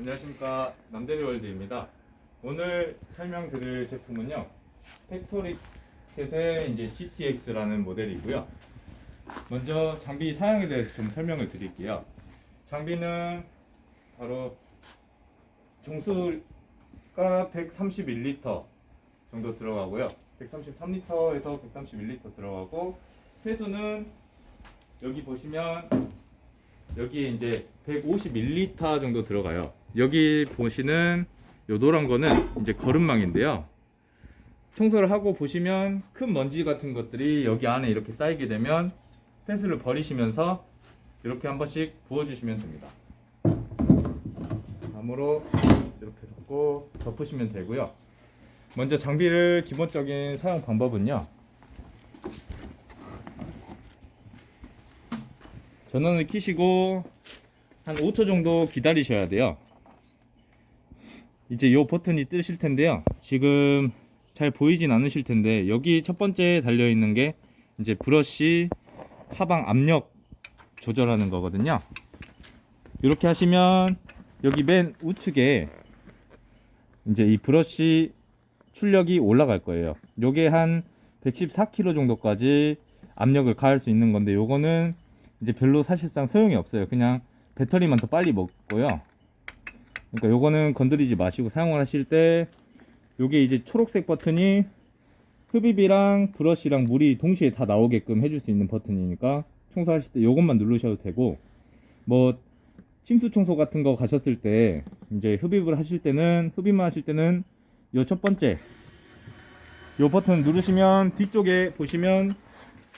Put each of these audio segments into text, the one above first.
안녕하십니까, 남대리월드입니다. 오늘 설명드릴 제품은요, 팩토리캣의 이제 GTX라는 모델이고요. 먼저 장비 사양에 대해서 좀 설명을 드릴게요. 장비는 바로 종수가 131리터 정도 들어가고요. 133리터에서 131리터 들어가고, 폐수는 여기 보시면 여기에 이제 151리터 정도 들어가요. 여기 보시는 요 노란 거는 이제 거름망인데요. 청소를 하고 보시면 큰 먼지 같은 것들이 여기 안에 이렇게 쌓이게 되면 폐수를 버리시면서 이렇게 한 번씩 부어주시면 됩니다. 다음으로 이렇게 덮으시면 되고요. 먼저 장비를 기본적인 사용 방법은요, 전원을 켜시고 한 5초 정도 기다리셔야 돼요. 이제 요 버튼이 뜨실 텐데요. 지금 잘 보이진 않으실 텐데, 여기 첫 번째 달려 있는 게 이제 브러쉬 하방 압력 조절하는 거거든요. 이렇게 하시면 여기 맨 우측에 이제 이 브러쉬 출력이 올라갈 거예요. 요게 한 114kg 정도까지 압력을 가할 수 있는 건데, 요거는 이제 별로 사실상 소용이 없어요. 그냥 배터리만 더 빨리 먹고요. 그러니까 요거는 건드리지 마시고 사용을 하실 때, 요게 이제 초록색 버튼이 흡입이랑 브러쉬랑 물이 동시에 다 나오게끔 해줄 수 있는 버튼이니까 청소하실 때 요것만 누르셔도 되고, 뭐 침수 청소 같은 거 가셨을 때 이제 흡입만 하실 때는 요 첫 번째 요 버튼 누르시면 뒤쪽에 보시면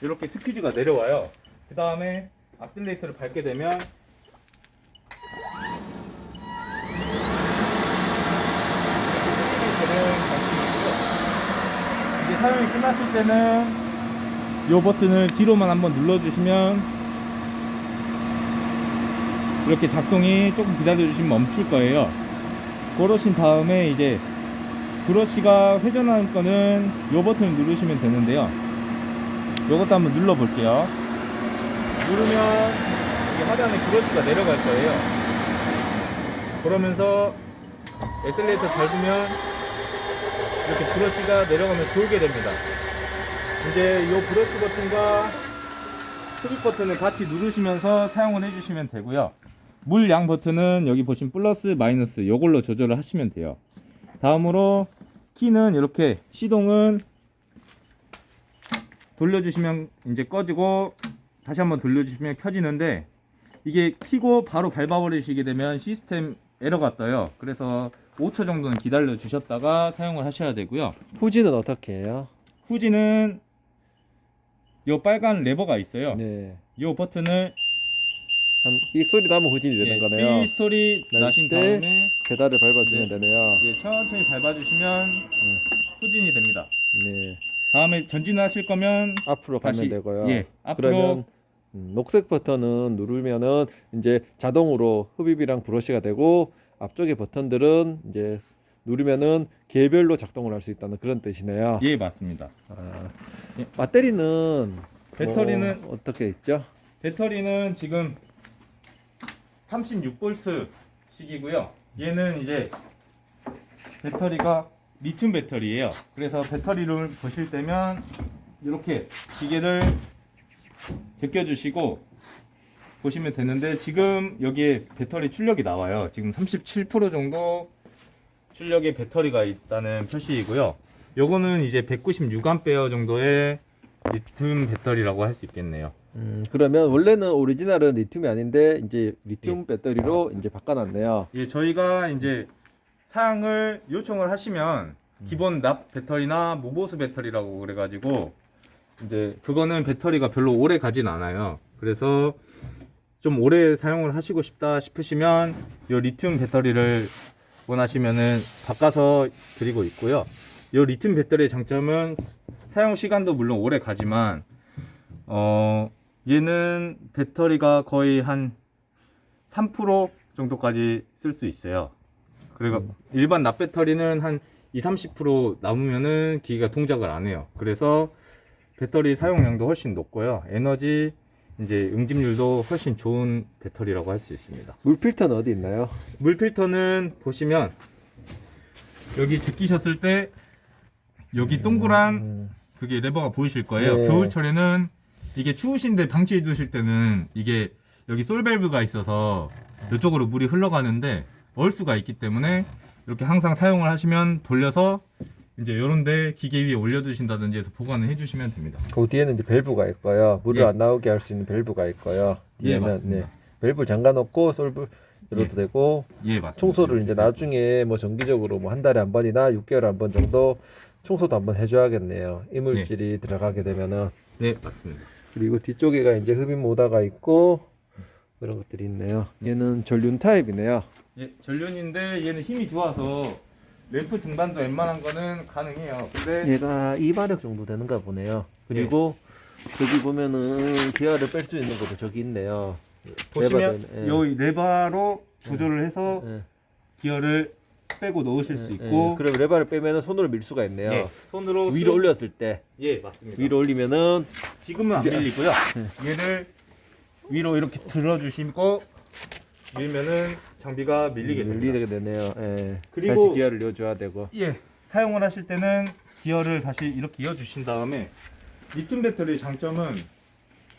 이렇게 스퀴즈가 내려와요. 그 다음에 악셀레이터를 밟게 되면 이제 사용이 끝났을 때는 이 버튼을 뒤로만 한번 눌러주시면 이렇게 작동이 조금 기다려주시면 멈출 거예요. 그러신 다음에 이제 브러쉬가 회전하는 거는 이 버튼을 누르시면 되는데요. 이것도 한번 눌러 볼게요. 누르면 이게 하단에 브러쉬가 내려갈 거예요. 그러면서 엑셀레이터 밟으면 이렇게 브러쉬가 내려가면서 돌게 됩니다. 이제 이 브러쉬 버튼과 흡입 버튼을 같이 누르시면서 사용을 해주시면 되고요. 물 양 버튼은 여기 보시면 플러스 마이너스 이걸로 조절을 하시면 돼요. 다음으로 키는 이렇게 시동은 돌려주시면 이제 꺼지고, 다시 한번 돌려주시면 켜지는데, 이게 켜고 바로 밟아버리시게 되면 시스템 에러가 떠요. 그래서 5초 정도는 기다려 주셨다가 사용을 하셔야 되고요. 후지는 어떻게 해요? 후지는 요 빨간 레버가 있어요. 네. 요 버튼을 이 소리 나면 후진이 되는 거네요. 삐 소리 나신 때 다음에 페달을 밟아주면 네. 되네요. 천천히 밟아주시면 후진이 됩니다. 네. 다음에 전진을 하실 거면 앞으로 다시, 가면 되고요. 예, 앞으로. 그러면 녹색 버튼은 누르면은 이제 자동으로 흡입이랑 브러쉬가 되고, 앞쪽의 버튼들은 이제 누르면은 개별로 작동을 할 수 있다는 그런 뜻이네요. 예, 맞습니다. 예. 배터리는 배터리는 뭐 어떻게 있죠? 배터리는 지금 36V 식이고요. 얘는 이제 배터리가 리튬 배터리예요. 그래서 배터리를 보실 때면 이렇게 기계를 제껴주시고 보시면 되는데, 지금 여기에 배터리 출력이 나와요. 지금 37% 정도 출력의 배터리가 있다는 표시이고요. 요거는 이제 196A 정도의 리튬 배터리라고 할 수 있겠네요. 그러면 원래는 오리지널은 리튬이 아닌데 이제 리튬 배터리로 이제 바꿔놨네요. 예, 저희가 이제 사양을 요청을 하시면 기본 납 배터리나 무보수 배터리라고 그래가지고, 이제 그거는 배터리가 별로 오래 가진 않아요. 그래서 좀 오래 사용을 하시고 싶다 싶으시면 요 리튬 배터리를 원하시면은 바꿔서 드리고 있고요. 요 리튬 배터리의 장점은 사용 시간도 물론 오래 가지만 얘는 배터리가 거의 한 3% 정도까지 쓸 수 있어요. 그리고 일반 납 배터리는 한 20-30% 남으면은 기기가 동작을 안 해요. 그래서 배터리 사용량도 훨씬 높고요. 에너지 이제 응집률도 훨씬 좋은 배터리라고 할 수 있습니다. 물 필터는 어디 있나요? 물 필터는 보시면 여기 제끼셨을 때 여기 동그란 그게 레버가 보이실 거예요. 네. 겨울철에는 이게 추우신데 방치해 두실 때는 이게 여기 솔밸브가 있어서 이쪽으로 물이 흘러가는데 얼 수가 있기 때문에 이렇게 항상 사용을 하시면 돌려서 이제 이런데 기계 위에 올려두신다든지 해서 보관을 해주시면 됩니다. 그 뒤에는 이제 밸브가 있고요. 물을 예. 안 나오게 할 수 있는 밸브가 있고요. 예, 뒤에는 맞습니다. 밸브 잠가 놓고 솔브 열어도 예. 되고 예, 맞습니다. 청소를 이제 나중에 뭐 정기적으로 뭐 한 달에 한 번이나 6개월에 한 번 정도 청소도 한번 해줘야겠네요. 이물질이 들어가게 되면은. 네, 맞습니다. 그리고 뒤쪽에가 이제 흡입 모다가 있고 그런 것들이 있네요. 얘는 전륜 타입이네요. 예, 전륜인데 얘는 힘이 좋아서 램프 등반도 웬만한 거는 가능해요. 근데 얘가 2마력 정도 되는가 보네요. 그리고 저기 보면은 기아를 뺄 수 있는 것도 저기 있네요. 보시면 레버는, 예. 요 레바로 조절을 해서 예. 기어를 빼고 넣으실 수 있고 그럼 레버를 빼면은 손으로 밀 수가 있네요. 예, 손으로 위로 올렸을 때 예, 맞습니다. 위로 올리면은 지금은 안 이제- 밀리고요. 얘를 위로 이렇게 들어주시고 밀면은 장비가 밀리게 됩니다. 밀리게 되네요. 예. 그리고- 다시 기아를 넣어줘야 되고. 예, 사용을 하실 때는 기어를 다시 이렇게 이어주신 다음에 리튬 배터리의 장점은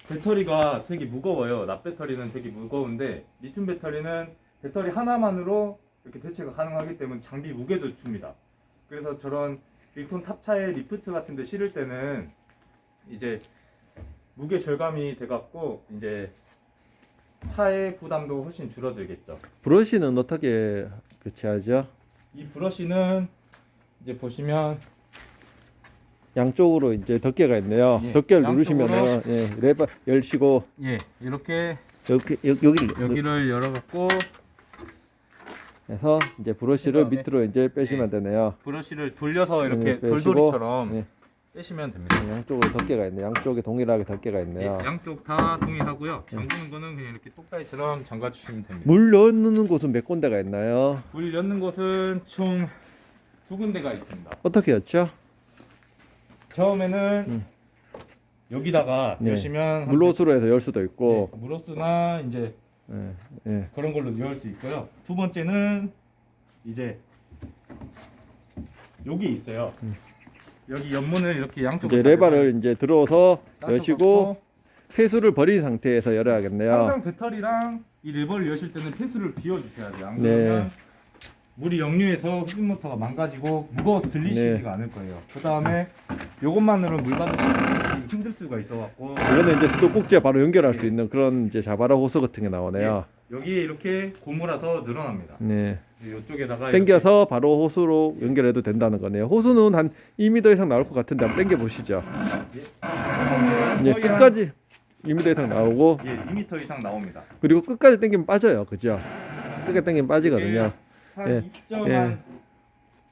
배터리가 되게 무거워요. 납 배터리는 되게 무거운데 리튬 배터리는 배터리 하나만으로 이렇게 대체가 가능하기 때문에 장비 무게도 줍니다. 그래서 저런 1톤 탑차에 리프트 같은 데 실을 때는 이제 무게 절감이 돼갖고 이제 차의 부담도 훨씬 줄어들겠죠. 브러쉬는 어떻게 교체하죠? 이 브러쉬는 이제 보시면 양쪽으로 이제 덮개가 있네요. 예, 덮개를 양쪽으로- 누르시면은 레버 열시고 예, 이렇게 여기를 여기를 열어갖고 해서 이제 브러쉬를 그다음에- 밑으로 이제 빼시면 예. 되네요. 브러쉬를 돌려서 이렇게 빼시고, 돌돌이처럼 예. 빼시면 됩니다. 양쪽으로 덮개가 있네요. 양쪽에 동일하게 덮개가 예, 있네요. 양쪽 다 동일하고요. 잠그는 거는 그냥 이렇게 똑바이처럼 잠가 주시면 됩니다. 물 넣는 곳은 몇 군데가 있나요? 물 넣는 곳은 총 2군데가 있습니다. 어떻게 넣죠? 처음에는 여기다가 네. 여시면 물로스로 해서 열 수도 있고. 물로스나 이제 예, 예. 그런 걸로 넣을 수 있고요. 두 번째는 이제 여기 있어요. 여기 옆문을 이렇게 양쪽으로 이제 레바를 이제 들어서 따셔갖고 여시고 폐수를 버린 상태에서 열어야겠네요. 항상 배터리랑 이 레버를 여실 때는 폐수를 비워주셔야 돼요. 안 네. 그러면 물이 역류해서 흡입 모터가 망가지고 무거워서 들리시지가 않을 거예요. 그 다음에 요것만으로 물 받으시기 힘들 수가 있어갖고 이거는 이제 수도꼭지에 바로 연결할 수 있는 그런 이제 자바라 호스 같은 게 나오네요. 여기에 이렇게 고무라서 늘어납니다. 네. 이쪽에다가 당겨서 바로 호수로 연결해도 된다는 거네요. 호수는 한 2m 이상 나올 것 같은데 한번 당겨 보시죠. 이제 거의 한- 끝까지 2m 이상 나오고 예, 2m 이상 나옵니다. 그리고 끝까지 당기면 빠져요. 그죠? 끝까지 당기면 빠지거든요. 한 예. 2점 예. 한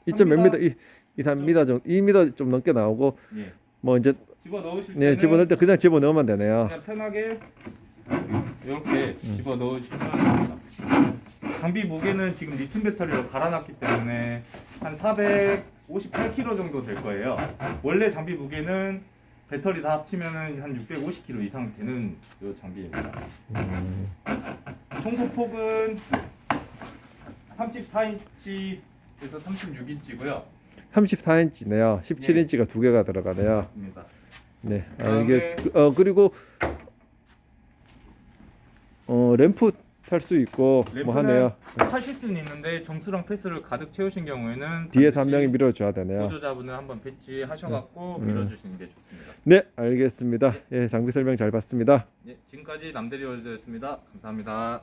2.몇 미터, 2, 3m 정도, 2m 좀 넘게 나오고 예. 뭐 이제 집어 넣으실 네, 때는 집어넣을 때 그냥 집어넣으면 되네요. 그냥 편하게 이렇게 집어 넣으시면 됩니다. 장비 무게는 지금 리튬 배터리로 갈아놨기 때문에 한 458kg 정도 될 거예요. 원래 장비 무게는 배터리 다 합치면은 한 650kg 이상 되는 요 장비입니다. 청소폭은 34인치에서 36인치고요. 34인치네요. 17인치가 두 개가 들어가네요. 맞습니다. 네. 아, 그다음에- 이게 그리고 램프 탈 수 있고 뭐 하네요. 타실 수는 있는데 정수랑 패스를 가득 채우신 경우에는 뒤에서 한 반드시 명이 밀어줘야 되네요. 보조자분을 한번 배치하셔갖고 밀어주시는 게 좋습니다. 네, 알겠습니다. 예, 장비 설명 잘 봤습니다. 예, 지금까지 남대리 월드였습니다. 감사합니다.